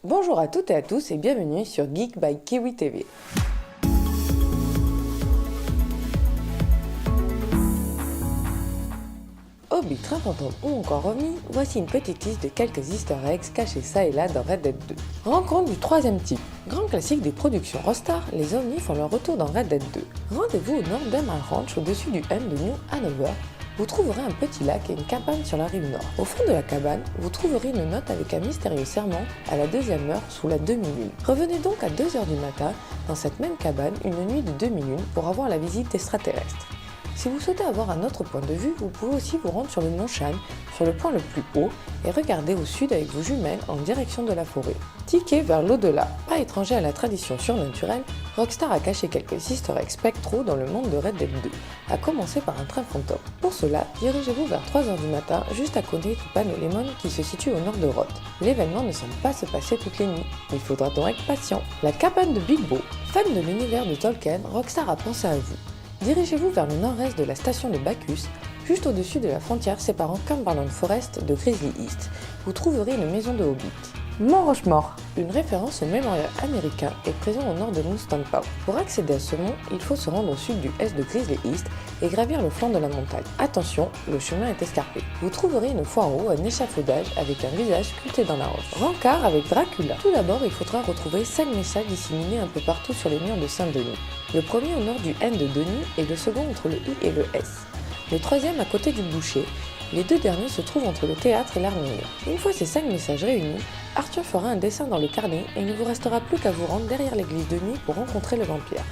Bonjour à toutes et à tous et bienvenue sur Geek by Kiwi TV. Hobbit, fantôme ou encore Romy, voici une petite liste de quelques easter eggs cachés ça et là dans Red Dead 2. Rencontre du troisième type. Grand classique des productions Rockstar, les ovnis font leur retour dans Red Dead 2. Rendez-vous au nord d'Emerald Ranch au-dessus du M de New Hanover. Vous trouverez un petit lac et une cabane sur la rive nord. Au fond de la cabane, vous trouverez une note avec un mystérieux serment à la 2e heure sous la demi-lune. Revenez donc à 2h du matin dans cette même cabane une nuit de demi-lune pour avoir la visite extraterrestre. Si vous souhaitez avoir un autre point de vue, vous pouvez aussi vous rendre sur le mont Shan, sur le point le plus haut, et regarder au sud avec vos jumelles en direction de la forêt. Ticket vers l'au-delà. Pas étranger à la tradition surnaturelle, Rockstar a caché quelques easter eggs spectraux dans le monde de Red Dead 2, à commencer par un train fantôme. Pour cela, dirigez-vous vers 3h du matin, juste à côté du Panelemon qui se situe au nord de Roth. L'événement ne semble pas se passer toutes les nuits, il faudra donc être patient. La cabane de Bilbo. Fan de l'univers de Tolkien, Rockstar a pensé à vous. Dirigez-vous vers le nord-est de la station de Bacchus, juste au-dessus de la frontière séparant Cumberland Forest de Grizzly East. Vous trouverez une maison de Hobbit. Mont Rushmore. Une référence au mémorial américain est présent au nord de Moonstone Paw. Pour accéder à ce mont, il faut se rendre au sud du est de Grizzly East et gravir le flanc de la montagne. Attention, le chemin est escarpé. Vous trouverez une fois en haut un échafaudage avec un visage sculpté dans la roche. Rencard avec Dracula. Tout d'abord, il faudra retrouver 5 messages disséminés un peu partout sur les murs de Saint-Denis. Le premier au nord du N de Denis et le second entre le I et le S. Le troisième à côté du boucher. Les deux derniers se trouvent entre le théâtre et l'armure. Une fois ces 5 messages réunis, Arthur fera un dessin dans le carnet et il ne vous restera plus qu'à vous rendre derrière l'église de nuit pour rencontrer le vampire.